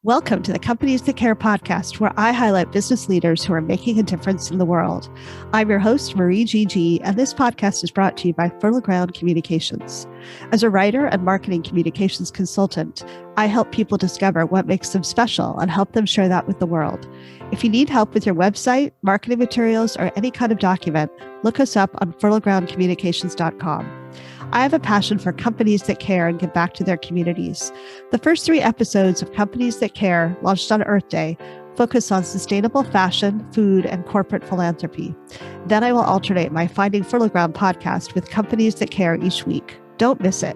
Welcome to the Companies That Care podcast, where I highlight business leaders who are making a difference in the world. I'm your host, Marie GG, and this podcast is brought to you by Fertile Ground Communications. As a writer and marketing communications consultant, I help people discover what makes them special and help them share that with the world. If you need help with your website, marketing materials, or any kind of document, look us up on fertilegroundcommunications.com. I have a passion for companies that care and give back to their communities. The first 3 episodes of Companies That Care, launched on Earth Day, focus on sustainable fashion, food, and corporate philanthropy. Then I will alternate my Finding Fertile Ground podcast with Companies That Care each week. Don't miss it.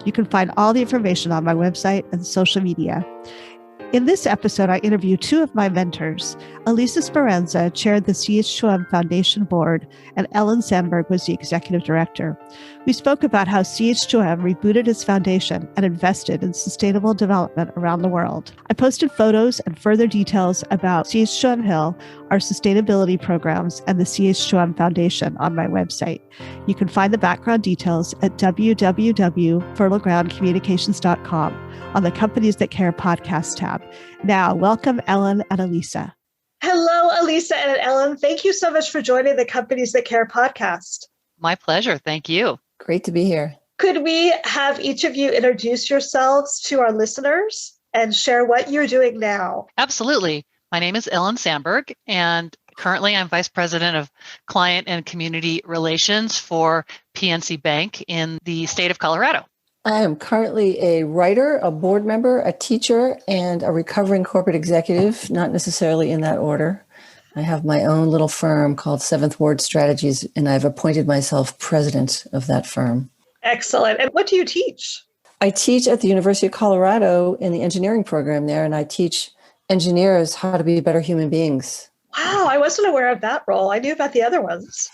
You can find all the information on my website and social media. In this episode, I interview 2 of my mentors. Elisa Speranza chaired the CH2M Foundation board, and Ellen Sandberg was the executive director. We spoke about how CH2M rebooted its foundation and invested in sustainable development around the world. I posted photos and further details about CH2M Hill, our sustainability programs, and the CH2M Foundation on my website. You can find the background details at www.fertilegroundcommunications.com on the Companies That Care podcast tab. Now, welcome Ellen and Elisa. Hello, Elisa and Ellen. Thank you so much for joining the Companies That Care podcast. My pleasure. Thank you. Great to be here. Could we have each of you introduce yourselves to our listeners and share what you're doing now? Absolutely. My name is Ellen Sandberg, and currently I'm Vice President of Client and Community Relations for PNC Bank in the state of Colorado. I am currently a writer, a board member, a teacher, and a recovering corporate executive, not necessarily in that order. I have my own little firm called Seventh Ward Strategies, and I've appointed myself president of that firm. Excellent. And what do you teach? I teach at the University of Colorado in the engineering program there, and I teach engineers how to be better human beings. Wow, I wasn't aware of that role. I knew about the other ones.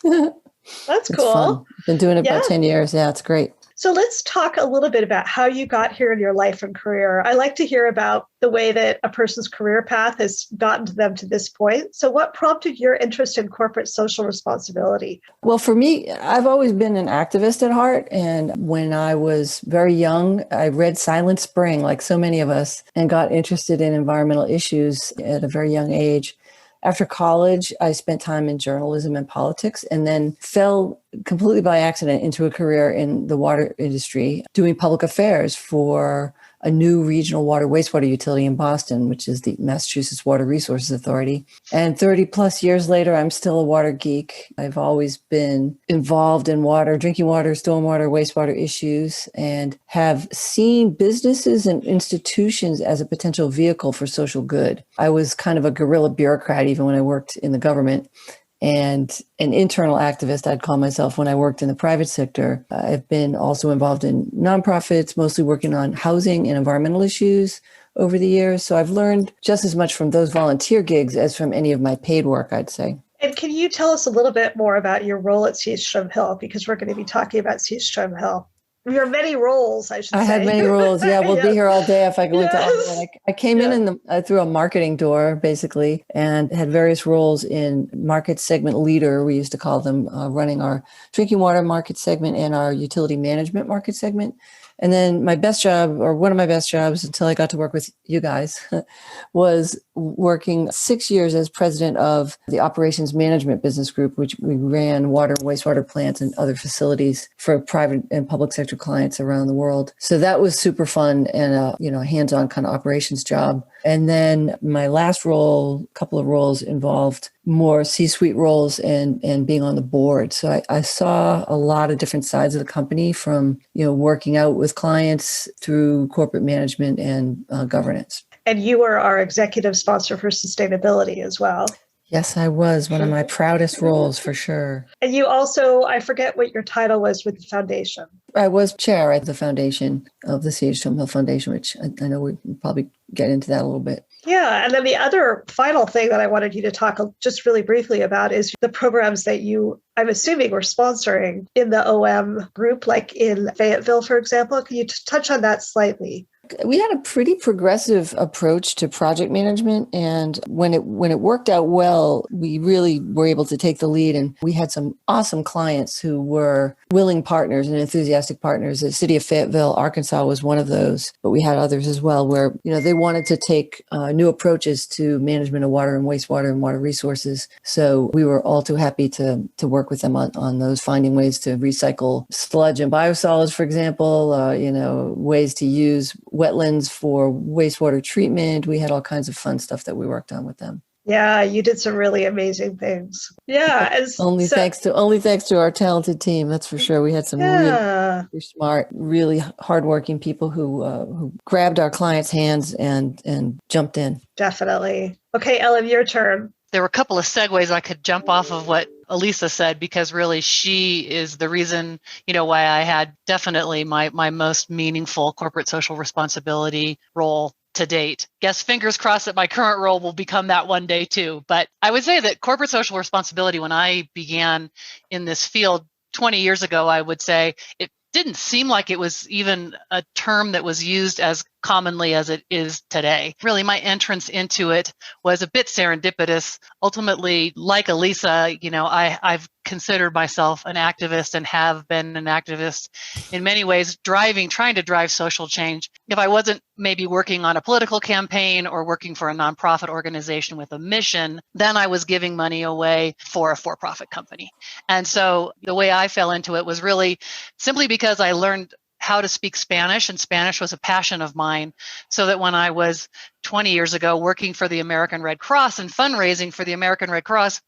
That's cool. Fun. Been doing it about 10 years. Yeah, it's great. So let's talk a little bit about how you got here in your life and career. I like to hear about the way that a person's career path has gotten to them to this point. So what prompted your interest in corporate social responsibility? Well, for me, I've always been an activist at heart. And when I was very young, I read Silent Spring, like so many of us, and got interested in environmental issues at a very young age. After college, I spent time in journalism and politics, and then fell completely by accident into a career in the water industry, doing public affairs for a new regional water wastewater utility in Boston, which is the Massachusetts Water Resources Authority. And 30 plus years later, I'm still a water geek. I've always been involved in water, drinking water, stormwater, wastewater issues, and have seen businesses and institutions as a potential vehicle for social good. I was kind of a guerrilla bureaucrat even when I worked in the government, and an internal activist, I'd call myself, when I worked in the private sector. I've been also involved in nonprofits, mostly working on housing and environmental issues over the years. So I've learned just as much from those volunteer gigs as from any of my paid work, I'd say. And can you tell us a little bit more about your role at CH2M Hill? Because we're going to be talking about CH2M Hill. Your many roles, I should say. I had many roles. Yeah, we'll be here all day if I go into all of that. I came in through a marketing door, basically, and had various roles in market segment leader, we used to call them, running our drinking water market segment and our utility management market segment. And then my best job, or one of my best jobs until I got to work with you guys, was working 6 years as president of the operations management business group, which we ran water, wastewater plants and other facilities for private and public sector clients around the world. So that was super fun and a hands-on kind of operations job. And then my last role, a couple of roles involved more C-suite roles and being on the board. So I saw a lot of different sides of the company, from, working out with clients through corporate management and governance. And you were our executive sponsor for sustainability as well. Yes, I was. One of my proudest roles, for sure. And you also, I forget what your title was with the foundation. I was chair at the foundation of the CH2M Hill Foundation, which I know we'd probably get into that a little bit. Yeah. And then the other final thing that I wanted you to talk just really briefly about is the programs that you, I'm assuming, were sponsoring in the OM group, like in Fayetteville, for example. Can you touch on that slightly? we had a pretty progressive approach to project management. And when it worked out well, we really were able to take the lead. And we had some awesome clients who were willing partners and enthusiastic partners. The city of Fayetteville, Arkansas was one of those, but we had others as well where, they wanted to take new approaches to management of water and wastewater and water resources. So we were all too happy to work with them on those, finding ways to recycle sludge and biosolids, for example, ways to use wetlands for wastewater treatment. We had all kinds of fun stuff that we worked on with them. Yeah, you did some really amazing things. Yeah. Thanks to our talented team, that's for sure. We had some really smart, really hardworking people who grabbed our clients' hands and jumped in. Definitely. Okay, Ellen, your turn. There were a couple of segues I could jump off of what Elisa said, because really she is the reason, why I had definitely my most meaningful corporate social responsibility role to date. Guess fingers crossed that my current role will become that one day too. But I would say that corporate social responsibility, when I began in this field 20 years ago, I would say it didn't seem like it was even a term that was used as commonly as it is today. Really, my entrance into it was a bit serendipitous. Ultimately, like Elisa, I've considered myself an activist and have been an activist in many ways, trying to drive social change. If I wasn't maybe working on a political campaign or working for a nonprofit organization with a mission, then I was giving money away for a for-profit company. And so the way I fell into it was really simply because I learned how to speak Spanish, and Spanish was a passion of mine. So that when I was 20 years ago working for the American Red Cross and fundraising for the American Red Cross,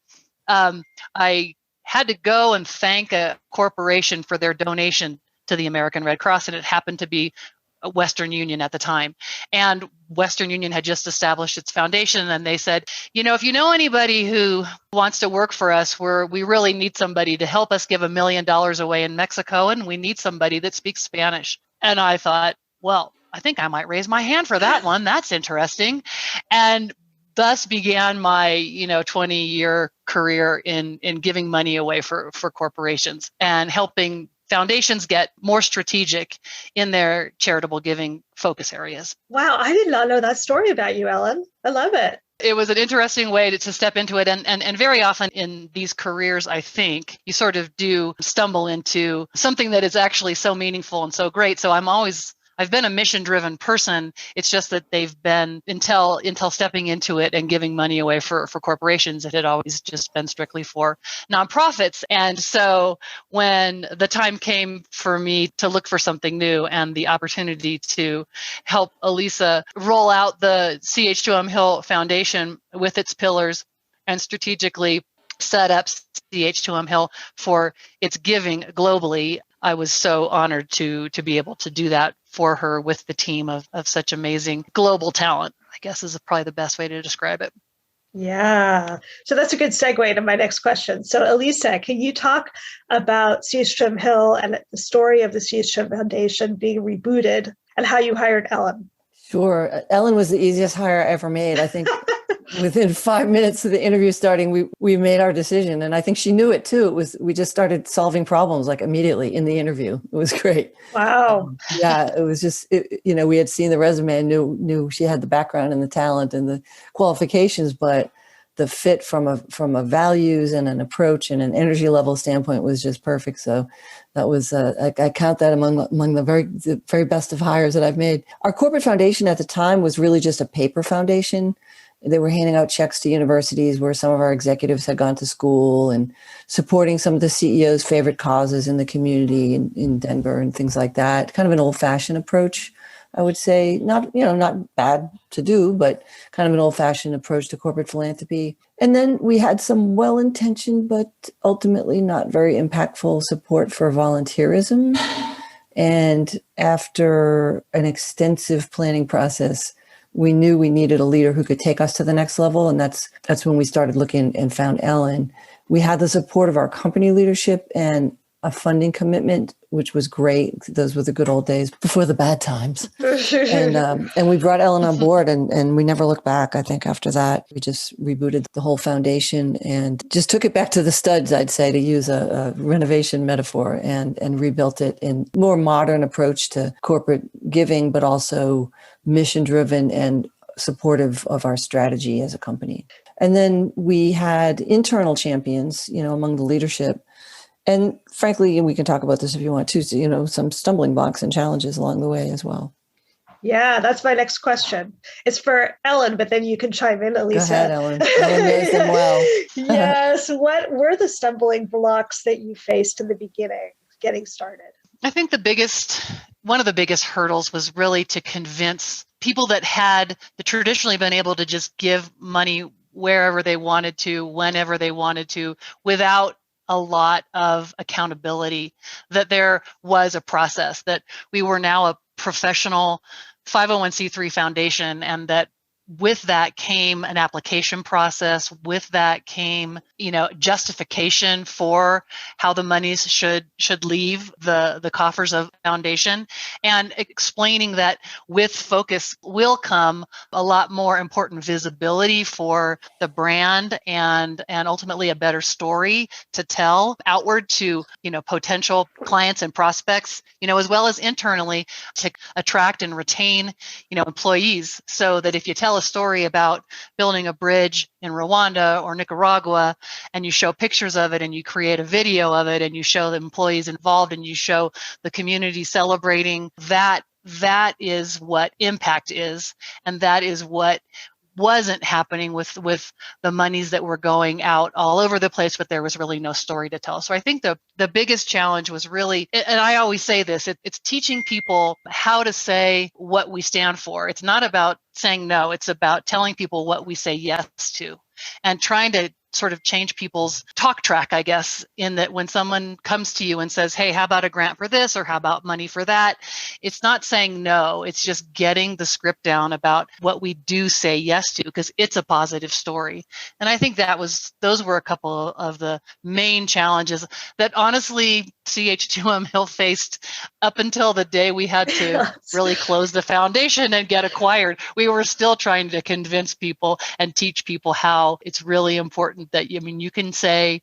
I had to go and thank a corporation for their donation to the American Red Cross, and it happened to be Western Union at the time. And Western Union had just established its foundation, and they said, if you know anybody who wants to work for us, we really need somebody to help us give $1 million away in Mexico, and we need somebody that speaks Spanish. And I thought, well, I think I might raise my hand for that one. That's interesting. And thus began my 20-year career in giving money away for corporations and helping foundations get more strategic in their charitable giving focus areas. Wow, I did not know that story about you, Ellen. I love it. It was an interesting way to step into it. And very often in these careers, I think you sort of do stumble into something that is actually so meaningful and so great. So I've been a mission-driven person. It's just that they've been, until stepping into it and giving money away for corporations, it had always just been strictly for nonprofits. And so when the time came for me to look for something new and the opportunity to help Elisa roll out the CH2M Foundation with its pillars and strategically set up CH2M for its giving globally, I was so honored to be able to do that for her with the team of such amazing global talent, I guess is probably the best way to describe it. Yeah. So that's a good segue to my next question. So Elisa, can you talk about CH2M Hill and the story of the CH2M Foundation being rebooted and how you hired Ellen? Sure. Ellen was the easiest hire I ever made. I think within 5 minutes of the interview starting, we made our decision. And I think she knew it too. We just started solving problems like immediately in the interview. It was great. Wow. It was just, we had seen the resume and knew she had the background and the talent and the qualifications, but the fit from a values and an approach and an energy level standpoint was just perfect. So that was, I count that among the very best of hires that I've made. Our corporate foundation at the time was really just a paper foundation. They were handing out checks to universities where some of our executives had gone to school and supporting some of the CEO's favorite causes in the community in Denver and things like that. Kind of an old-fashioned approach, I would say. Not bad to do, but kind of an old-fashioned approach to corporate philanthropy. And then we had some well-intentioned, but ultimately not very impactful support for volunteerism. And after an extensive planning process, we knew we needed a leader who could take us to the next level. And that's when we started looking and found Ellen. We had the support of our company leadership and a funding commitment, which was great. Those were the good old days before the bad times. And we brought Ellen on board, and we never looked back. I think after that, we just rebooted the whole foundation and just took it back to the studs, I'd say, to use a renovation metaphor, and rebuilt it in more modern approach to corporate giving, but also mission driven and supportive of our strategy as a company. And then we had internal champions, among the leadership. And frankly, we can talk about this if you want to, some stumbling blocks and challenges along the way as well. Yeah, that's my next question. It's for Ellen, but then you can chime in, Elisa. Go ahead, Ellen. Ellen knows them well. Yes. What were the stumbling blocks that you faced in the beginning, getting started? I think one of the biggest hurdles was really to convince people that had traditionally been able to just give money wherever they wanted to, whenever they wanted to, without a lot of accountability, that there was a process, that we were now a professional 501c3 foundation, and that with that came an application process. With that came, justification for how the monies should leave the coffers of the foundation, and explaining that with focus will come a lot more important visibility for the brand, and ultimately a better story to tell outward to, potential clients and prospects, as well as internally to attract and retain, employees, so that if you tell a story about building a bridge in Rwanda or Nicaragua, and you show pictures of it, and you create a video of it, and you show the employees involved, and you show the community celebrating, that is what impact is. And that is what wasn't happening with the monies that were going out all over the place, but there was really no story to tell. So I think the biggest challenge was really, and I always say this, it's teaching people how to say what we stand for. It's not about saying no, it's about telling people what we say yes to, and trying to sort of change people's talk track, I guess, in that when someone comes to you and says, hey, how about a grant for this, or how about money for that? It's not saying no, it's just getting the script down about what we do say yes to, because it's a positive story. And I think those were a couple of the main challenges that honestly CH2M Hill faced up until the day we had to really close the foundation and get acquired. We were still trying to convince people and teach people how it's really important that you can say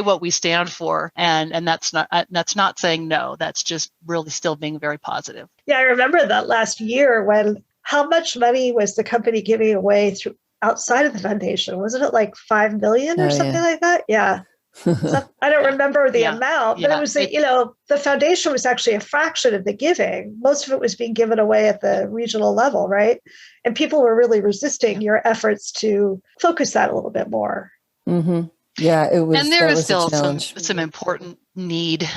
what we stand for, and that's not saying no. That's just really still being very positive. Yeah, I remember that last year when how much money was the company giving away through outside of the foundation? Wasn't it like 5 million or something like that? Yeah. So I don't remember the amount, but it was the foundation was actually a fraction of the giving. Most of it was being given away at the regional level, right? And people were really resisting your efforts to focus that a little bit more. Mm-hmm. Yeah, it was. And there is still some important need,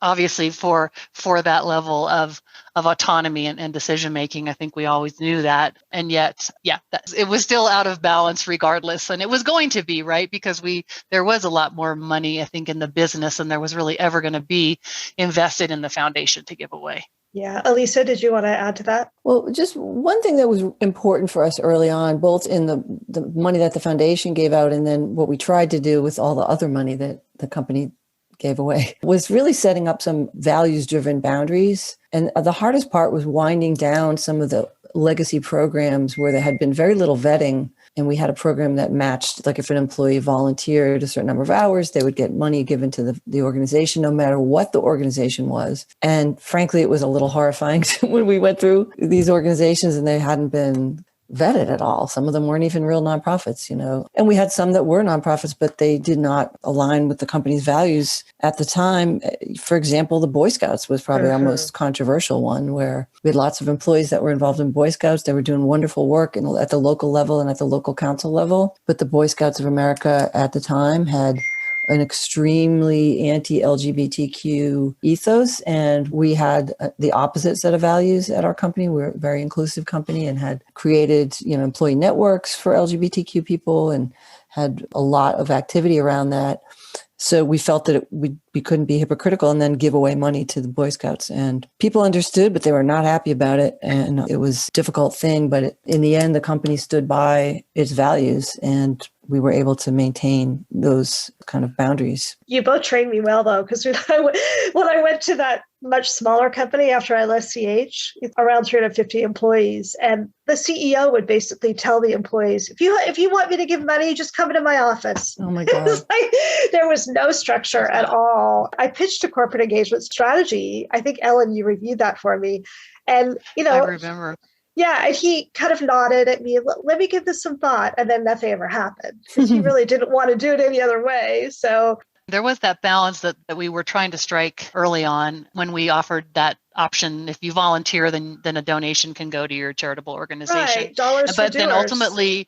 obviously for that level of autonomy and decision making. I think we always knew that, and yet, it was still out of balance regardless, and it was going to be, right, because there was a lot more money, I think, in the business, and there was really ever going to be invested in the foundation to give away. Yeah. Elisa, did you want to add to that? Well, just one thing that was important for us early on, both in the money that the foundation gave out and then what we tried to do with all the other money that the company gave away, was really setting up some values-driven boundaries. And the hardest part was winding down some of the legacy programs where there had been very little vetting. And we had a program that matched, like if an employee volunteered a certain number of hours, they would get money given to the organization, no matter what the organization was. And frankly, it was a little horrifying when we went through these organizations and they hadn't been vetted at all. Some of them weren't even real nonprofits, and we had some that were nonprofits, but they did not align with the company's values at the time. For example, the Boy Scouts was probably our most controversial one, where we had lots of employees that were involved in Boy Scouts. They were doing wonderful work at the local level and at the local council level. But the Boy Scouts of America at the time had an extremely anti-LGBTQ ethos, and we had the opposite set of values at our company. We're a very inclusive company and had created, employee networks for LGBTQ people and had a lot of activity around that. So we felt that we we couldn't be hypocritical and then give away money to the Boy Scouts. And people understood, but they were not happy about it. And it was a difficult thing. But in the end, the company stood by its values, and we were able to maintain those kind of boundaries. You both trained me well, though, because when I went to that much smaller company after I left CH, around 350 employees, and the CEO would basically tell the employees, if you want me to give money, just come into my office. Oh my God. There was no structure at all. I pitched a corporate engagement strategy. I think, Ellen, you reviewed that for me. And, I remember. Yeah, and he kind of nodded at me, let me give this some thought. And then nothing ever happened because he really didn't want to do it any other way. So there was that balance that we were trying to strike early on when we offered that option. If you volunteer, then a donation can go to your charitable organization. Right, dollars but for then doers. ultimately,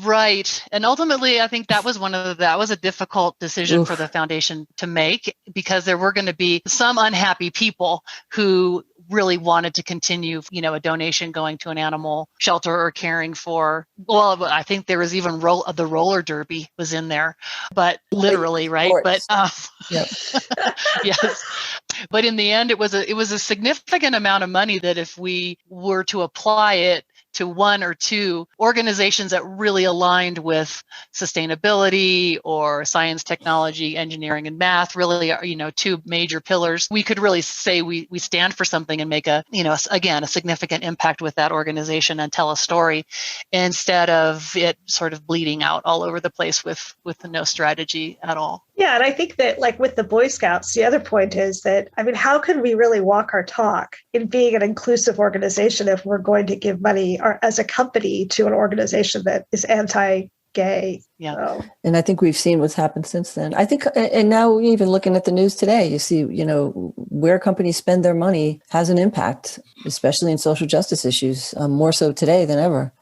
right. And ultimately, I think that was that was a difficult decision for the foundation to make, because there were going to be some unhappy people who really wanted to continue, a donation going to an animal shelter or caring for, well, I think there was even the roller derby was in there, but literally, right? But yep. yes. But in the end, it was a significant amount of money that if we were to apply it to one or two organizations that really aligned with sustainability or science, technology, engineering, and math, really, two major pillars, we could really say we stand for something and make a significant impact with that organization and tell a story, instead of it sort of bleeding out all over the place with no strategy at all. Yeah, and I think that, like with the Boy Scouts, the other point is that, how can we really walk our talk in being an inclusive organization if we're going to give money or as a company to an organization that is anti-gay? Yeah. So. And I think we've seen what's happened since then. I think, and now even looking at the news today, you see, where companies spend their money has an impact, especially in social justice issues, more so today than ever.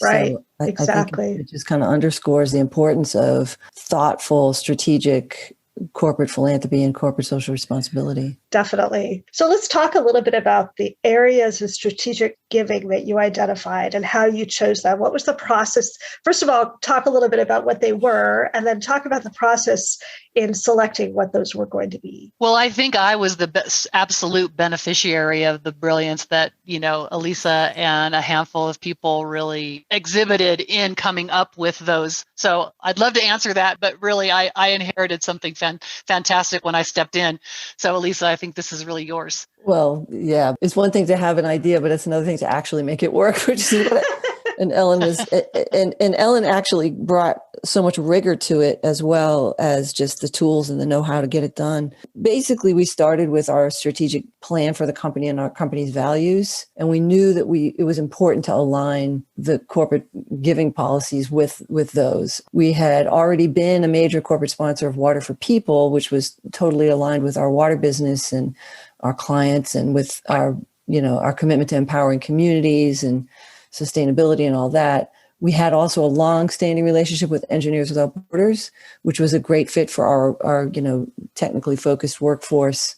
Right. So Exactly. I think it just kind of underscores the importance of thoughtful, strategic corporate philanthropy and corporate social responsibility. Definitely. So let's talk a little bit about the areas of strategic giving that you identified and how you chose them. What was the process? First of all, talk a little bit about what they were, and then talk about the process in selecting what those were going to be. Well, I think I was the absolute beneficiary of the brilliance that, Elisa and a handful of people really exhibited in coming up with those. So I'd love to answer that, but really I inherited something fantastic when I stepped in. So Elisa, I think this is really yours. Well, yeah, it's one thing to have an idea, but it's another thing to actually make it work, which is what and Ellen was, and Ellen actually brought so much rigor to it, as well as just the tools and the know-how to get it done. Basically, we started with our strategic plan for the company and our company's values, and we knew that it was important to align the corporate giving policies with those. We had already been a major corporate sponsor of Water for People, which was totally aligned with our water business and our clients, and with our commitment to empowering communities and sustainability and all that. We had also a long-standing relationship with Engineers Without Borders, which was a great fit for our technically focused workforce.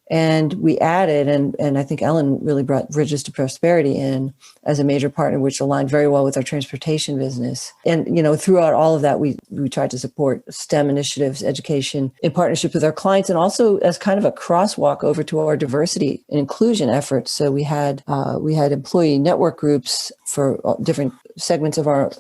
And we added, and I think Ellen really brought Bridges to Prosperity in as a major partner, which aligned very well with our transportation business. And, throughout all of that, we tried to support STEM initiatives, education in partnership with our clients, and also as kind of a crosswalk over to our diversity and inclusion efforts. So we had employee network groups for different segments of our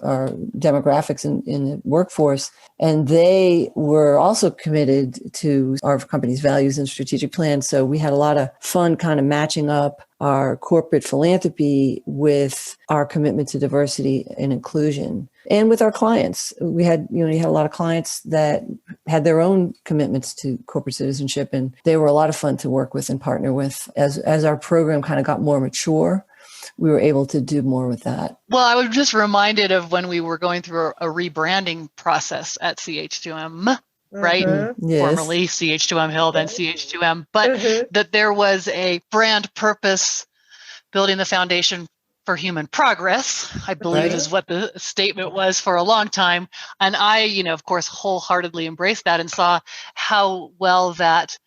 demographics in the workforce. And they were also committed to our company's values and strategic plans. So we had a lot of fun kind of matching up our corporate philanthropy with our commitment to diversity and inclusion. And with our clients, we had, you had a lot of clients that had their own commitments to corporate citizenship, and they were a lot of fun to work with and partner with. As our program kind of got more mature, we were able to do more with that. Well, I was just reminded of when we were going through a rebranding process at CH2M, right? Yes. Formerly CH2M Hill, then CH2M, but that there was a brand purpose, building the foundation for human progress, I believe is what the statement was for a long time. And I, of course, wholeheartedly embraced that and saw how well that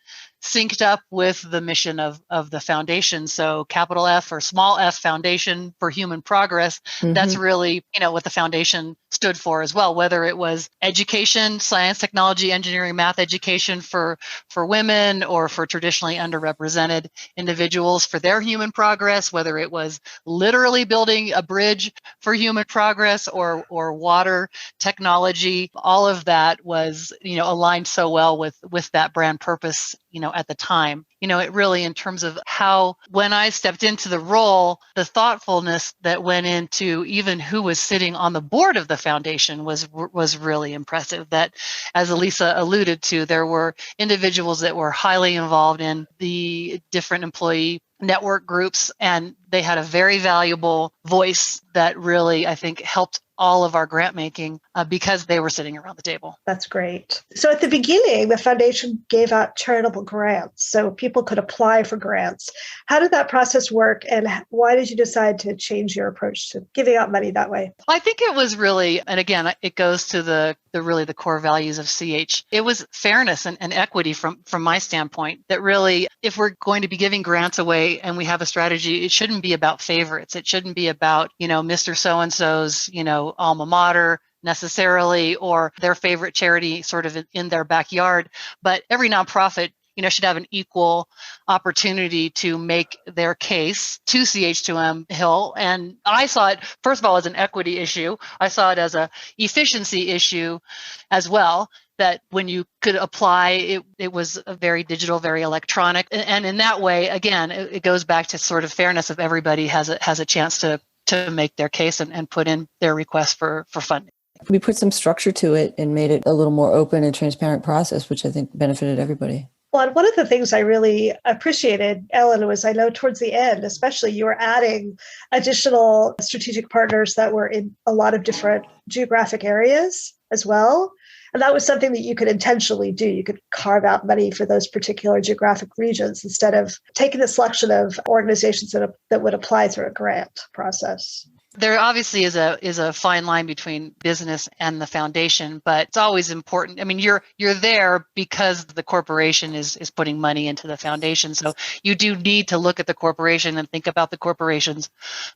synced up with the mission of the foundation. So capital F or small f Foundation for Human Progress, that's really, what the foundation stood for as well, whether it was education, science, technology, engineering, math education for women or for traditionally underrepresented individuals for their human progress, whether it was literally building a bridge for human progress or water technology. All of that was, aligned so well with that brand purpose, at the time. It really, in terms of how, when I stepped into the role, the thoughtfulness that went into even who was sitting on the board of the foundation was really impressive. That, as Elisa alluded to, there were individuals that were highly involved in the different employee network groups, and they had a very valuable voice that really, I think, helped all of our grant making because they were sitting around the table. That's great. So at the beginning, the foundation gave out charitable grants so people could apply for grants. How did that process work, and why did you decide to change your approach to giving out money that way? Well, I think it was really, and again, it goes to the core values of CH. It was fairness and equity from my standpoint, that really, if we're going to be giving grants away and we have a strategy, it shouldn't be about favorites. It shouldn't be about, Mr. So-and-so's, alma mater necessarily, or their favorite charity sort of in their backyard. But every nonprofit, should have an equal opportunity to make their case to CH2M Hill. And I saw it, first of all, as an equity issue. I saw it as a efficiency issue as well, that when you could apply, it was a very digital, very electronic. And in that way, again, it goes back to sort of fairness of everybody has a chance to make their case and put in their request for funding. We put some structure to it and made it a little more open and transparent process, which I think benefited everybody. Well, and one of the things I really appreciated, Ellen, was I know towards the end, especially, you were adding additional strategic partners that were in a lot of different geographic areas as well. And that was something that you could intentionally do. You could carve out money for those particular geographic regions instead of taking the selection of organizations that would apply through a grant process. There obviously is a fine line between business and the foundation, but it's always important. I mean, you're there because the corporation is putting money into the foundation. So you do need to look at the corporation and think about the corporation's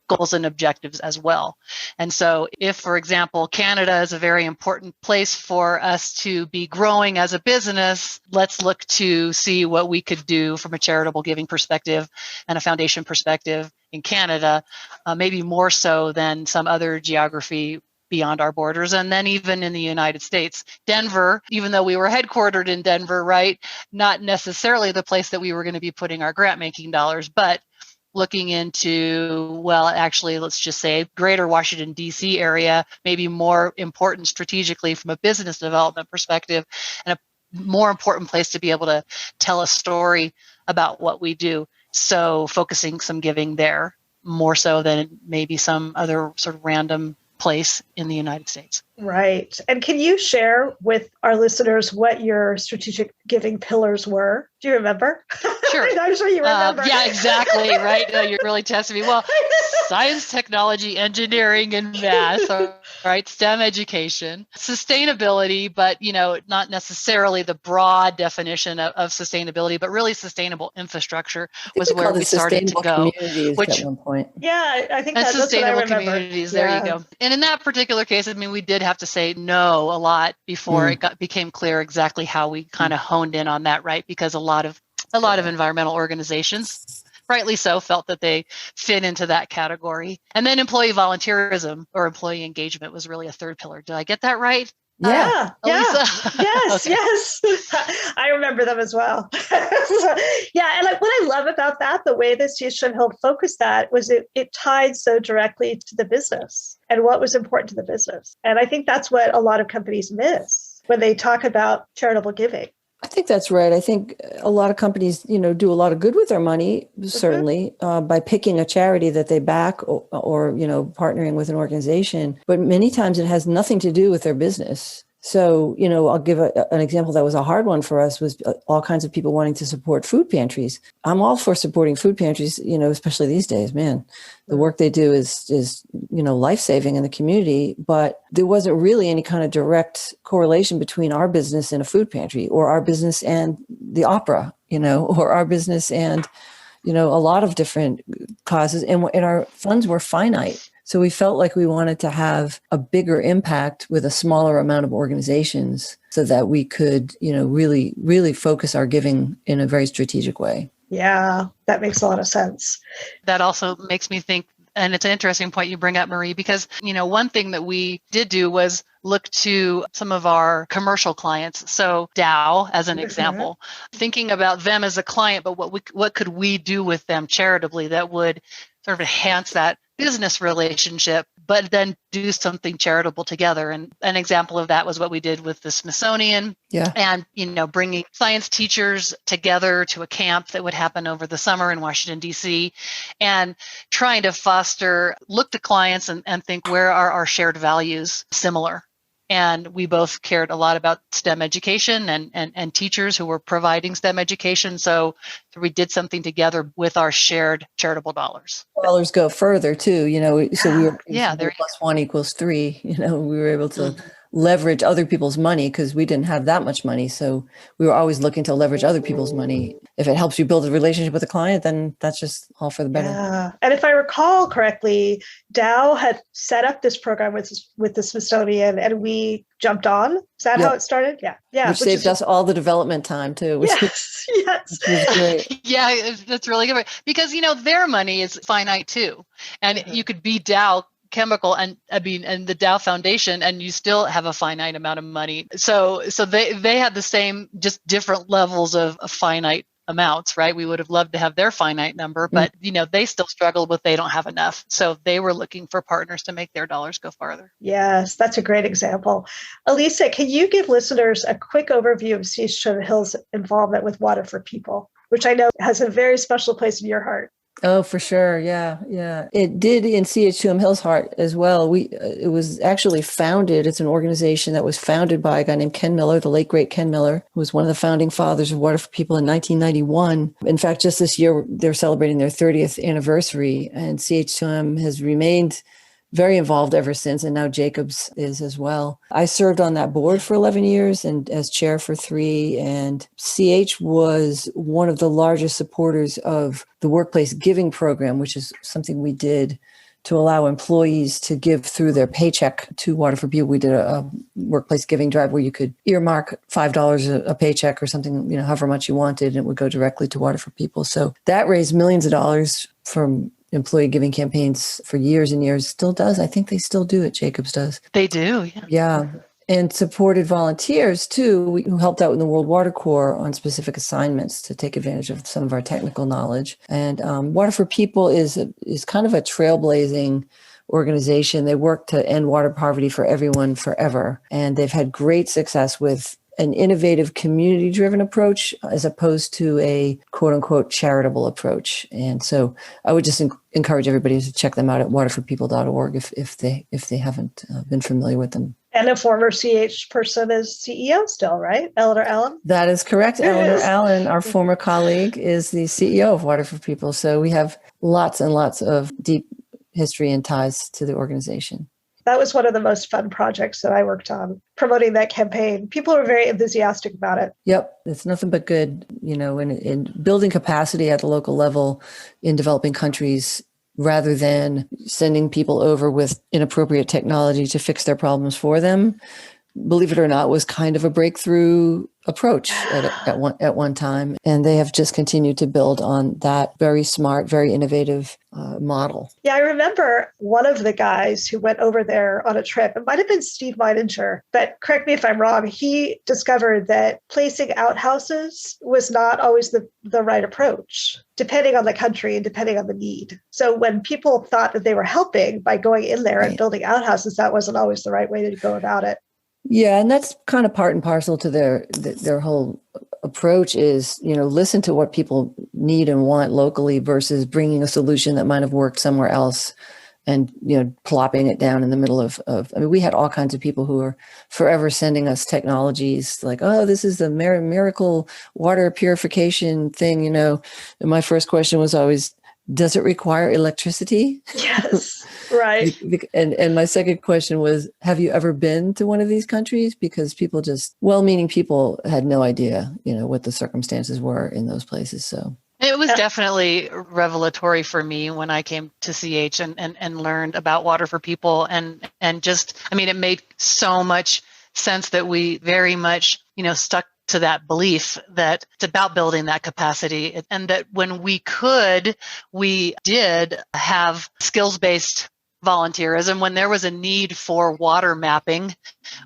goals and objectives as well. And so if, for example, Canada is a very important place for us to be growing as a business, let's look to see what we could do from a charitable giving perspective and a foundation perspective in Canada, maybe more so than some other geography beyond our borders. And then even in the United States, Denver, even though we were headquartered in Denver, right, not necessarily the place that we were going to be putting our grant making dollars, but looking into, well, actually, let's just say greater Washington, D.C. area, maybe more important strategically from a business development perspective, and a more important place to be able to tell a story about what we do. So focusing some giving there more so than maybe some other sort of random place in the United States. Right. And can you share with our listeners what your strategic giving pillars were? Do you remember? Sure. I'm sure you remember. Yeah, exactly. Right. You're really testing me. Well, science, technology, engineering, and math. All right. STEM education, sustainability, but, not necessarily the broad definition of sustainability, but really sustainable infrastructure was where we started to go. Which at one point. Yeah, I think that's sustainable what I remember. Communities. There you go. And in that particular case, I mean, we did have to say no a lot before it became clear exactly how we kind of honed in on that, right? Because a lot of environmental organizations, rightly so, felt that they fit into that category. And then employee volunteerism or employee engagement was really a third pillar. Did I get that right? Yeah. Elisa? Yes, Okay. yes. I remember them as well. Yeah, and what I love about that, the way that CH2M Hill focused that was it tied so directly to the business and what was important to the business. And I think that's what a lot of companies miss when they talk about charitable giving. I think that's right. I think a lot of companies, do a lot of good with their money, certainly, by picking a charity that they back or partnering with an organization. But many times it has nothing to do with their business. So, I'll give an example that was a hard one for us was all kinds of people wanting to support food pantries. I'm all for supporting food pantries, especially these days, man. The work they do is life-saving in the community, but there wasn't really any kind of direct correlation between our business and a food pantry or our business and the opera, or our business and, a lot of different causes. And our funds were finite. So we felt like we wanted to have a bigger impact with a smaller amount of organizations so that we could, really, really focus our giving in a very strategic way. Yeah, that makes a lot of sense. That also makes me think, and it's an interesting point you bring up, Marie, because, one thing that we did do was look to some of our commercial clients. So Dow, as an example, thinking about them as a client, but what could we do with them charitably that would sort of enhance that business relationship, but then do something charitable together. And an example of that was what we did with the Smithsonian. Yeah. And, bringing science teachers together to a camp that would happen over the summer in Washington, D.C., and trying to look to clients and think, where are our shared values similar? And we both cared a lot about STEM education and teachers who were providing STEM education. So we did something together with our shared charitable dollars. Dollars go further too, so we were plus 1 = 3, we were able to leverage other people's money because we didn't have that much money. So we were always looking to leverage other people's money. If it helps you build a relationship with a client, then that's just all for the better. Yeah. And if I recall correctly, Dow had set up this program with the Smithsonian and we jumped on. Is that how it started? Yeah. Yeah. Which saved us all the development time too. Yes. Which was great. Yeah, that's really good. Because, their money is finite too. And you could be Dow Chemical and the Dow Foundation, and you still have a finite amount of money. So they had the same, just different levels of finite amounts, right? We would have loved to have their finite number, but they still struggled with they don't have enough. So they were looking for partners to make their dollars go farther. Yes, that's a great example. Elisa, can you give listeners a quick overview of CH2M Hill's involvement with Water for People, which I know has a very special place in your heart? Oh, for sure. Yeah. It did in CH2M Hill's heart as well. It was actually founded. It's an organization that was founded by a guy named Ken Miller, the late great Ken Miller, who was one of the founding fathers of Water for People in 1991. In fact, just this year, they're celebrating their 30th anniversary, and CH2M has remained very involved ever since, and now Jacobs is as well. I served on that board for 11 years and as chair for 3, and CH was one of the largest supporters of the workplace giving program, which is something we did to allow employees to give through their paycheck to Water for People. We did a workplace giving drive where you could earmark $5 a paycheck or something, however much you wanted, and it would go directly to Water for People. So that raised millions of dollars from employee giving campaigns for years and years. Still does. I think they still do it. Jacobs does. They do. Yeah. And supported volunteers too, who helped out in the World Water Corps on specific assignments to take advantage of some of our technical knowledge. And Water for People is kind of a trailblazing organization. They work to end water poverty for everyone forever. And they've had great success with an innovative community-driven approach as opposed to a quote-unquote charitable approach. And so I would just encourage everybody to check them out at waterforpeople.org if they haven't been familiar with them. And a former CH person is CEO still, right? Eleanor Allen? That is correct. Eleanor Allen, our former colleague, is the CEO of Water for People. So we have lots and lots of deep history and ties to the organization. That was one of the most fun projects that I worked on, promoting that campaign. People were very enthusiastic about it. Yep. It's nothing but good, in building capacity at the local level in developing countries rather than sending people over with inappropriate technology to fix their problems for them. Believe it or not, was kind of a breakthrough approach at one time. And they have just continued to build on that very smart, very innovative model. Yeah, I remember one of the guys who went over there on a trip, it might have been Steve Meininger, but correct me if I'm wrong, he discovered that placing outhouses was not always the right approach, depending on the country and depending on the need. So when people thought that they were helping by going in there and building outhouses, that wasn't always the right way to go about it. Yeah, and that's kind of part and parcel to their whole approach is, listen to what people need and want locally versus bringing a solution that might have worked somewhere else and, plopping it down in the middle of, I mean, we had all kinds of people who were forever sending us technologies like, oh, this is the miracle water purification thing, And my first question was always, does it require electricity? Yes, right. And my second question was, have you ever been to one of these countries? Because well-meaning people had no idea, what the circumstances were in those places. So it was definitely revelatory for me when I came to CH and learned about Water for People and just, I mean, it made so much sense that we very much, stuck to that belief that it's about building that capacity, and that when we did have skills-based volunteerism. When there was a need for water mapping,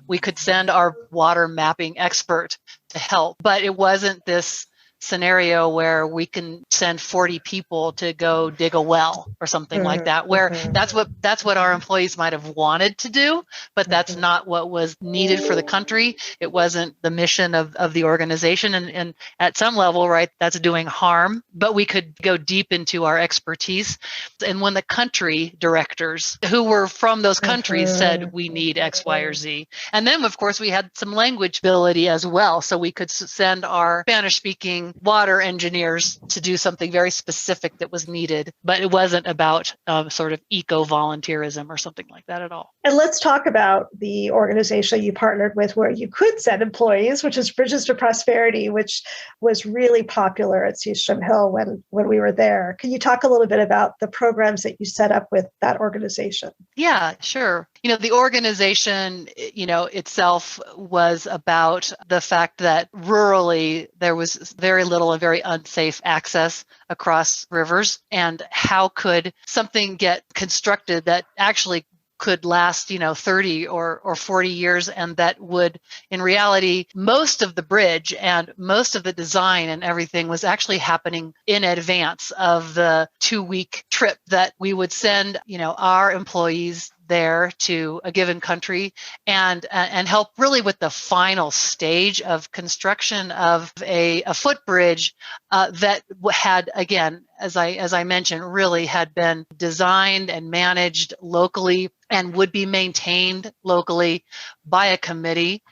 we could send our water mapping expert to help, but it wasn't this scenario where we can send 40 people to go dig a well or something like that, where that's what our employees might have wanted to do, but that's not what was needed for the country. It wasn't the mission of the organization. And at some level, right, that's doing harm, but we could go deep into our expertise. And when the country directors who were from those countries said, we need X, Y, or Z. And then, of course, we had some language ability as well. So we could send our Spanish-speaking water engineers to do something very specific that was needed, but it wasn't about sort of eco-volunteerism or something like that at all. And let's talk about the organization you partnered with where you could send employees, which is Bridges to Prosperity, which was really popular at CH2M Hill when we were there. Can you talk a little bit about the programs that you set up with that organization? Yeah, sure. The organization, itself was about the fact that rurally there was very little and very unsafe access across rivers, and how could something get constructed that actually could last, 30 or 40 years, and that would, in reality, most of the bridge and most of the design and everything was actually happening in advance of the 2-week trip that we would send, our employees there to a given country and help really with the final stage of construction of a footbridge that had, again, as I mentioned, really had been designed and managed locally and would be maintained locally by a committee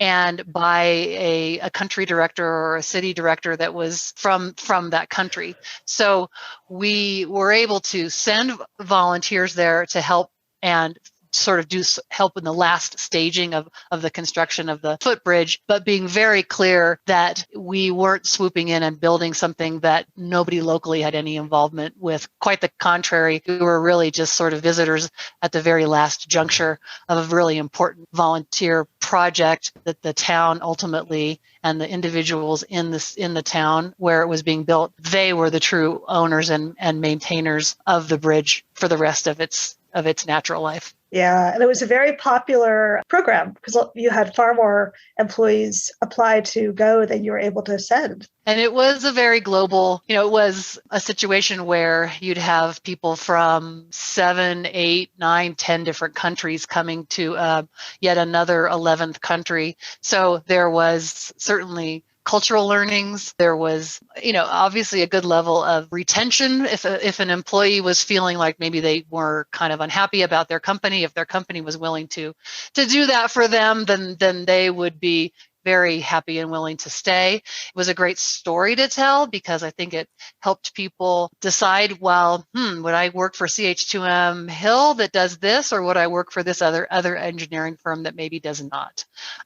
and by a country director or a city director that was from that country. So we were able to send volunteers there to help and sort of help in the last staging of the construction of the footbridge, but being very clear that we weren't swooping in and building something that nobody locally had any involvement with. Quite the contrary, we were really just sort of visitors at the very last juncture of a really important volunteer project that the town ultimately and the individuals in the town where it was being built, they were the true owners and maintainers of the bridge for the rest of its natural life. Yeah, and it was a very popular program because you had far more employees apply to go than you were able to send. And it was a very global, it was a situation where you'd have people from 7, 8, 9, 10 different countries coming to yet another 11th country. So there was certainly cultural learnings. There was, obviously a good level of retention. If an employee was feeling like maybe they were kind of unhappy about their company, if their company was willing to do that for them, then they would be very happy and willing to stay. It was a great story to tell because I think it helped people decide, well, would I work for CH2M Hill that does this, or would I work for this other engineering firm that maybe does not?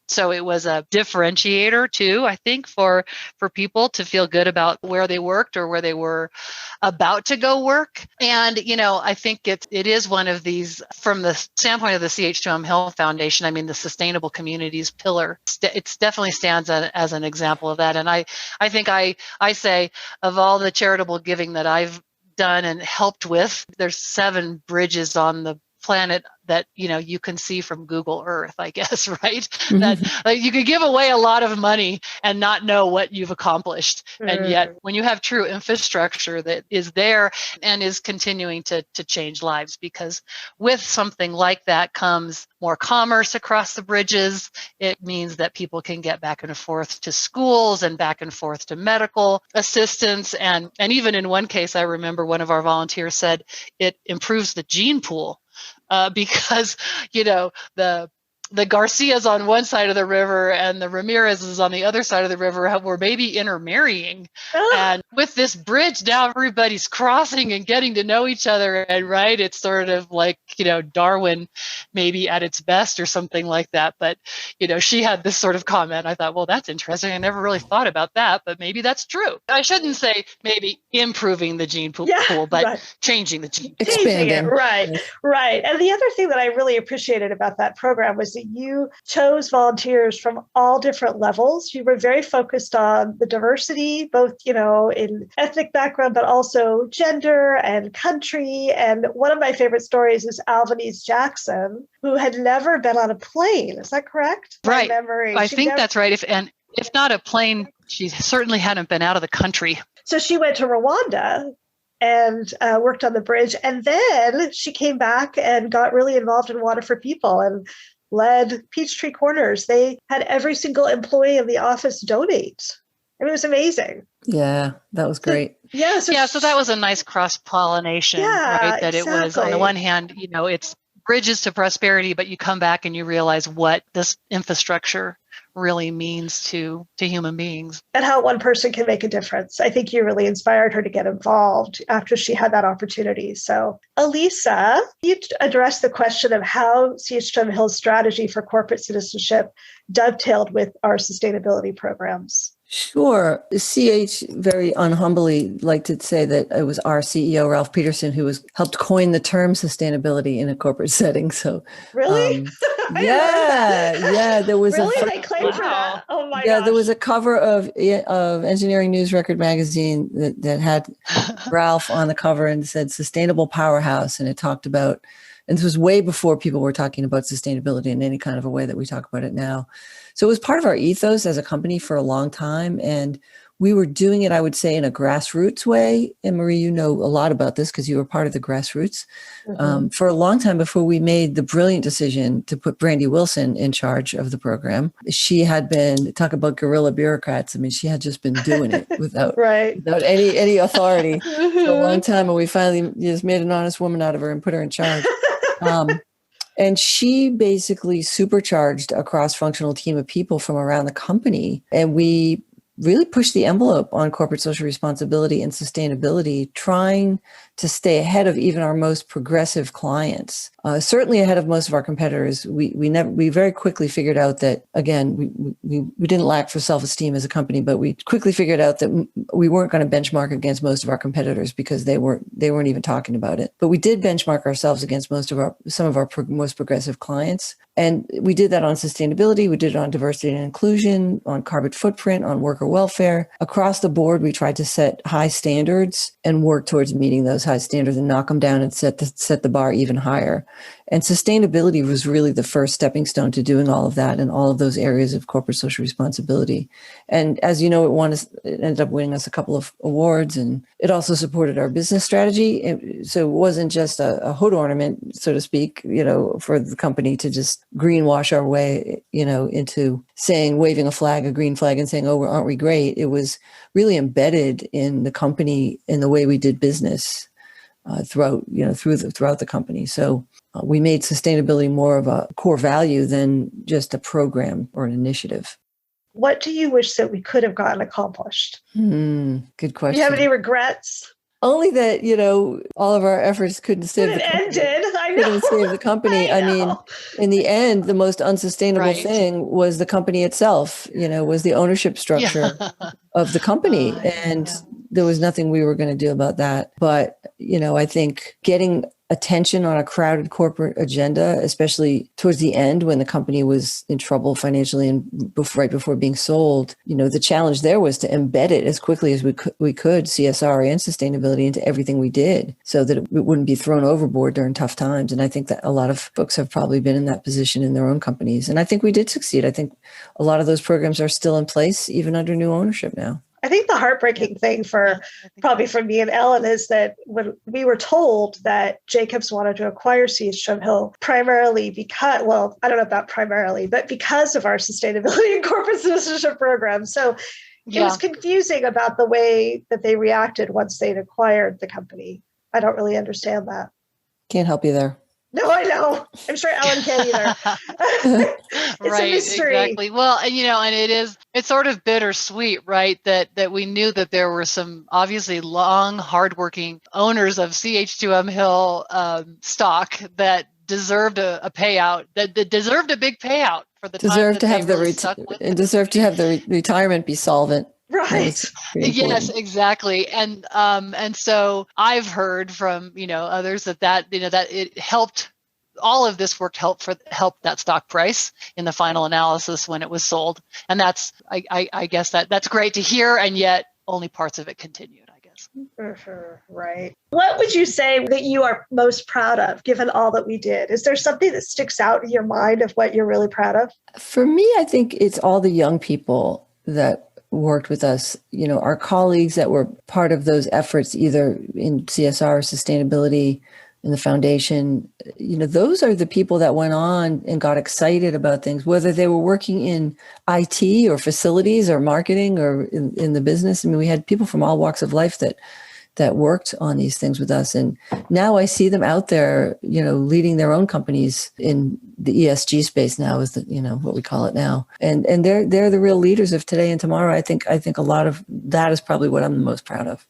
So it was a differentiator too, I think, for people to feel good about where they worked or where they were about to go work. And, I think it is one of these, from the standpoint of the CH2M Hill Foundation, I mean, the sustainable communities pillar, it's definitely stands as an example of that. And I think I say, of all the charitable giving that I've done and helped with, there's 7 bridges on the planet that, you can see from Google Earth, I guess, right? That like, you could give away a lot of money and not know what you've accomplished. And yet when you have true infrastructure that is there and is continuing to change lives, because with something like that comes more commerce across the bridges. It means that people can get back and forth to schools and back and forth to medical assistance. And even in one case, I remember one of our volunteers said it improves the gene pool because, the Garcias on one side of the river and the Ramirez's on the other side of the river were maybe intermarrying. And with this bridge, now everybody's crossing and getting to know each other. And right, it's sort of like, Darwin maybe at its best or something like that. But, she had this sort of comment. I thought, well, that's interesting. I never really thought about that, but maybe that's true. I shouldn't say maybe improving the gene pool, but changing the gene pool. Expanding. Right. And the other thing that I really appreciated about that program was that you chose volunteers from all different levels. You were very focused on the diversity, both, in ethnic background, but also gender and country. And one of my favorite stories is Alvanese Jackson, who had never been on a plane. Is that correct? Right. I think that's right. If not a plane, she certainly hadn't been out of the country. So she went to Rwanda and worked on the bridge. And then she came back and got really involved in Water for People and led Peachtree Corners. They had every single employee of the office donate. It was amazing. Yeah, that was great. So that was a nice cross-pollination, right? That exactly. It was, on the one hand, it's bridges to prosperity, but you come back and you realize what this infrastructure really means to human beings. And how one person can make a difference. I think you really inspired her to get involved after she had that opportunity. So, Elisa, you addressed the question of how CH2M Hill's strategy for corporate citizenship dovetailed with our sustainability programs. Sure. CH very unhumbly liked to say that it was our CEO, Ralph Peterson, who helped coin the term sustainability in a corporate setting. So really? There was they claimed for that. Oh my gosh. There was a cover of Engineering News Record magazine that had Ralph on the cover and said sustainable powerhouse. And it talked about, and this was way before people were talking about sustainability in any kind of a way that we talk about it now. So it was part of our ethos as a company for a long time. And we were doing it, I would say, in a grassroots way. And Marie, you know a lot about this because you were part of the grassroots for a long time before we made the brilliant decision to put Brandy Wilson in charge of the program. She had been, talk about guerrilla bureaucrats. I mean, she had just been doing it without any authority for a long time. And we finally just made an honest woman out of her and put her in charge. And she basically supercharged a cross-functional team of people from around the company. And we really pushed the envelope on corporate social responsibility and sustainability, trying to stay ahead of even our most progressive clients, certainly ahead of most of our competitors. We very quickly figured out that, again, we didn't lack for self-esteem as a company, but we quickly figured out that we weren't going to benchmark against most of our competitors because they weren't even talking about it. But we did benchmark ourselves against some of our most progressive clients. And we did that on sustainability. We did it on diversity and inclusion, on carbon footprint, on worker welfare. Across the board, we tried to set high standards and work towards meeting those high standards and knock them down and set the bar even higher. And sustainability was really the first stepping stone to doing all of that in all of those areas of corporate social responsibility. And as you know, it ended up winning us a couple of awards, and it also supported our business strategy. So it wasn't just a hood ornament, so to speak, for the company to just greenwash our way, into waving a green flag and saying, oh, aren't we great? It was really embedded in the company in the way we did business throughout the company. So we made sustainability more of a core value than just a program or an initiative. What do you wish that we could have gotten accomplished? Good question. Do you have any regrets? Only that, all of our efforts couldn't save the company. Couldn't save the company. I mean, in the end, the most unsustainable thing was the company itself, was the ownership structure of the company. There was nothing we were going to do about that. But, I think getting attention on a crowded corporate agenda, especially towards the end when the company was in trouble financially and right before being sold. The challenge there was to embed it as quickly as we could, CSR and sustainability, into everything we did so that it wouldn't be thrown overboard during tough times. And I think that a lot of folks have probably been in that position in their own companies. And I think we did succeed. I think a lot of those programs are still in place, even under new ownership now. I think the heartbreaking thing for me and Ellen is that when we were told that Jacobs wanted to acquire CH2M Hill primarily because, well, I don't know about primarily, but because of our sustainability and corporate citizenship program. So it was confusing about the way that they reacted once they'd acquired the company. I don't really understand that. Can't help you there. No, I know. I'm sure Ellen can't either. It's right, a mystery. Exactly. Well, and it's sort of bittersweet, right? That we knew that there were some obviously long, hardworking owners of CH2M Hill stock that deserved a payout, that deserved a big payout for the deserved time to have deserved to have the retirement be solvent. Right. Yes, exactly. And so I've heard from, others that it helped, all of this work helped that stock price in the final analysis when it was sold. And that's, I guess that's great to hear. And yet only parts of it continued, I guess. Right. What would you say that you are most proud of, given all that we did? Is there something that sticks out in your mind of what you're really proud of? For me, I think it's all the young people that worked with us, our colleagues that were part of those efforts, either in CSR, sustainability, in the foundation. Those are the people that went on and got excited about things, whether they were working in IT or facilities or marketing or in the business. I mean, we had people from all walks of life that worked on these things with us. And now I see them out there, leading their own companies in the ESG space now is what we call it now. And they're the real leaders of today and tomorrow. I think a lot of that is probably what I'm the most proud of.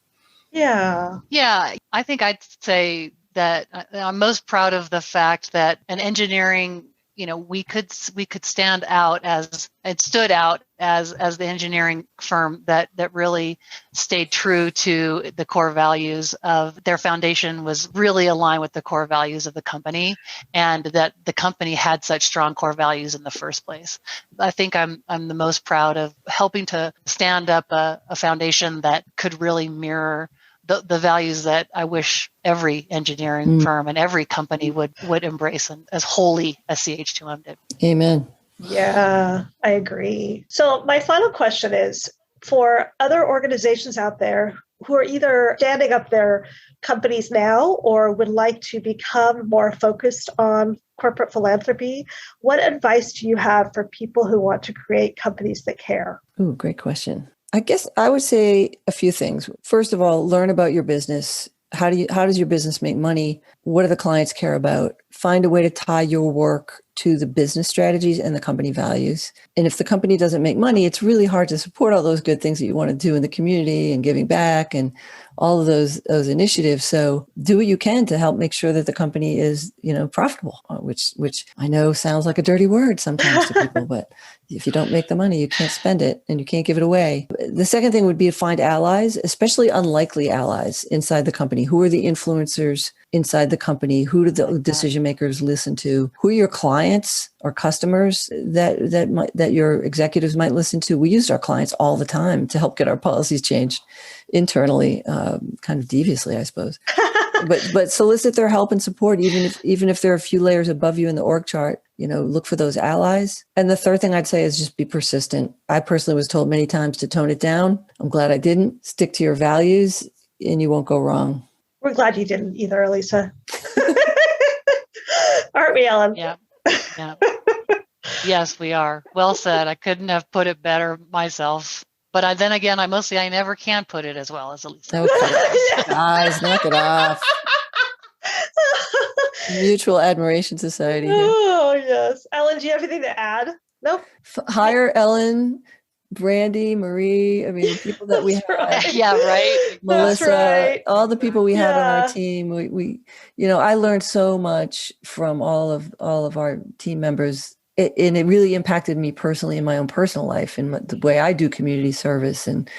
Yeah. Yeah. I think I'd say that I'm most proud of the fact that an engineering, we could stand out as the engineering firm that really stayed true to the core values of their foundation, was really aligned with the core values of the company, and that the company had such strong core values in the first place. I think I'm the most proud of helping to stand up a foundation that could really mirror the values that I wish every engineering firm and every company would embrace, and as wholly as CH2M did. Amen. Yeah, I agree. So my final question is, for other organizations out there who are either standing up their companies now or would like to become more focused on corporate philanthropy, what advice do you have for people who want to create companies that care? Ooh, great question. I guess I would say a few things. First of all, learn about your business. How does your business make money? What do the clients care about? Find a way to tie your work to the business strategies and the company values. And if the company doesn't make money, it's really hard to support all those good things that you want to do in the community and giving back and all of those initiatives. So do what you can to help make sure that the company is, profitable, which I know sounds like a dirty word sometimes to people, but if you don't make the money, you can't spend it and you can't give it away. The second thing would be to find allies, especially unlikely allies inside the company. Who are the influencers inside the company? Who do the decision makers listen to? Who are your clients or customers that your executives might listen to? We used our clients all the time to help get our policies changed internally, kind of deviously, I suppose. But solicit their help and support, even if they're a few layers above you in the org chart. Look for those allies. And the third thing I'd say is just be persistent. I personally was told many times to tone it down. I'm glad I didn't. Stick to your values and you won't go wrong. We're glad you didn't either, Elisa. Aren't we, Ellen? Yeah. Yes, we are. Well said. I couldn't have put it better myself. But then again, I never can put it as well as Elisa. Okay. Guys, knock it off. Mutual Admiration Society. Oh, yes. Ellen, do you have anything to add? Nope. Hire Ellen, Brandy, Marie. I mean, people that we have. Right. Yeah, right. Melissa, right. all the people we have on our team. We I learned so much from all of our team members. And it really impacted me personally in my own personal life and the way I do community service and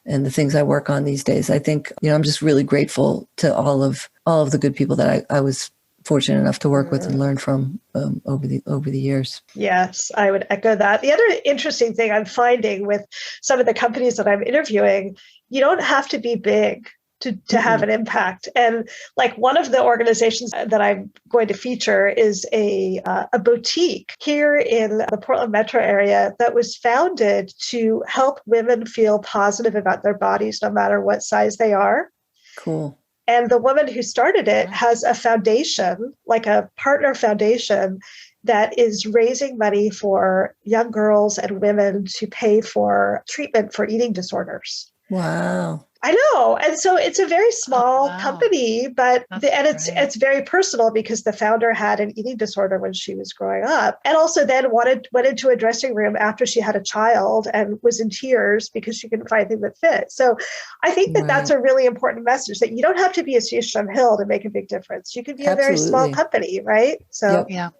the things I work on these days. I think, I'm just really grateful to all of all of the good people that I was fortunate enough to work with and learn from over the years. Yes, I would echo that. The other interesting thing I'm finding with some of the companies that I'm interviewing, you don't have to be big to have an impact. And like one of the organizations that I'm going to feature is a boutique here in the Portland metro area that was founded to help women feel positive about their bodies, no matter what size they are. Cool. And the woman who started it has a foundation, like a partner foundation, that is raising money for young girls and women to pay for treatment for eating disorders. Wow. I know. And so it's a very small company, but it's very personal because the founder had an eating disorder when she was growing up, and also then went into a dressing room after she had a child and was in tears because she couldn't find anything that fit. So I think that that's a really important message, that you don't have to be a CH2M Hill to make a big difference. You can be a very small company, right? So yeah.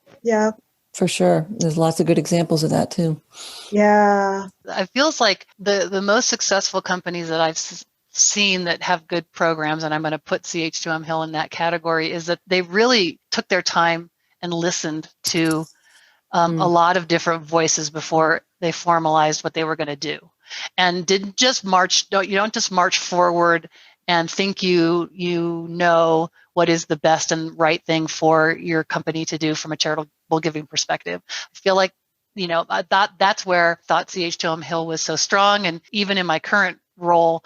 For sure. There's lots of good examples of that too. Yeah. It feels like the most successful companies that I've seen that have good programs, and I'm going to put CH2M Hill in that category, is that they really took their time and listened to a lot of different voices before they formalized what they were going to do, and didn't just you don't just march forward and think you know what is the best and right thing for your company to do from a charitable giving perspective. I feel like, that's where I thought CH2M Hill was so strong. And even in my current role,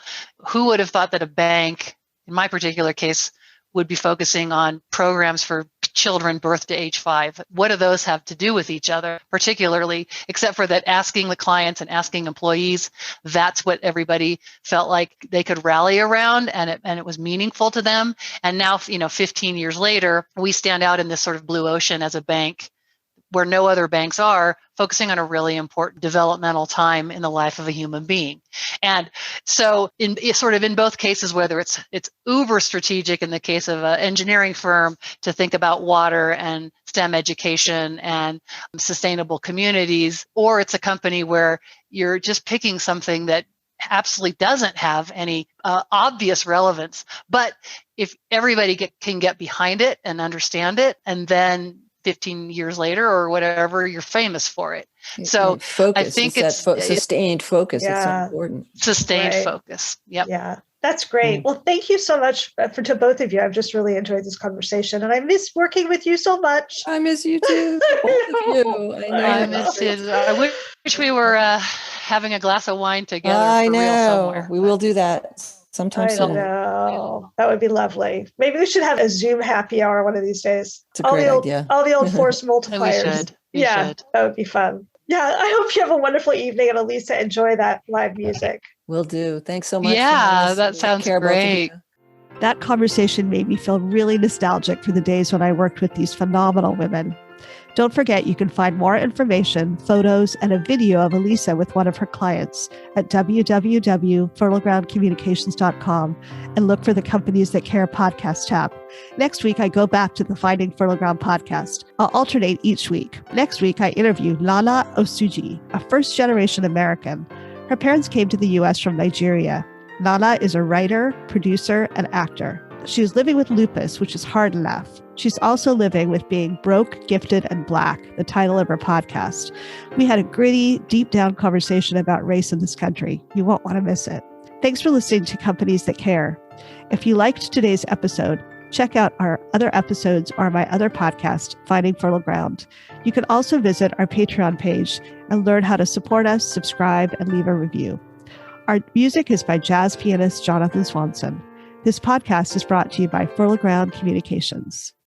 who would have thought that a bank, in my particular case, would be focusing on programs for children birth to age 5? What do those have to do with each other, particularly, except for that asking the clients and asking employees, that's what everybody felt like they could rally around, and it was meaningful to them. And now, 15 years later, we stand out in this sort of blue ocean as a bank where no other banks are, focusing on a really important developmental time in the life of a human being. And so in both cases, whether it's uber strategic in the case of an engineering firm to think about water and STEM education and sustainable communities, or it's a company where you're just picking something that absolutely doesn't have any obvious relevance. But if everybody can get behind it and understand it, and then 15 years later or whatever, you're famous for it. So focus. I think it's sustained focus. Yeah. It's so important. Sustained focus. Yep. Yeah. That's great. Well, thank you so much to both of you. I've just really enjoyed this conversation, and I miss working with you so much. I miss you too. Both of you. I miss you. I wish we were having a glass of wine together. I know. Real somewhere. We will do that sometime soon. I know. That would be lovely. Maybe we should have a Zoom happy hour one of these days. It's a great idea. All the old force multipliers. We should. That would be fun. Yeah, I hope you have a wonderful evening, and Elisa, enjoy that live music. Will do. Thanks so much. Yeah, that sounds great. That conversation made me feel really nostalgic for the days when I worked with these phenomenal women. Don't forget, you can find more information, photos, and a video of Elisa with one of her clients at www.fertilegroundcommunications.com and look for the Companies That Care podcast tab. Next week, I go back to the Finding Fertile Ground podcast. I'll alternate each week. Next week, I interview Lala Osuji, a first-generation American. Her parents came to the U.S. from Nigeria. Lala is a writer, producer, and actor. She is living with lupus, which is hard enough. She's also living with being broke, gifted, and Black, the title of her podcast. We had a gritty, deep-down conversation about race in this country. You won't want to miss it. Thanks for listening to Companies That Care. If you liked today's episode, check out our other episodes or my other podcast, Finding Fertile Ground. You can also visit our Patreon page and learn how to support us, subscribe, and leave a review. Our music is by jazz pianist Jonathan Swanson. This podcast is brought to you by Fertile Ground Communications.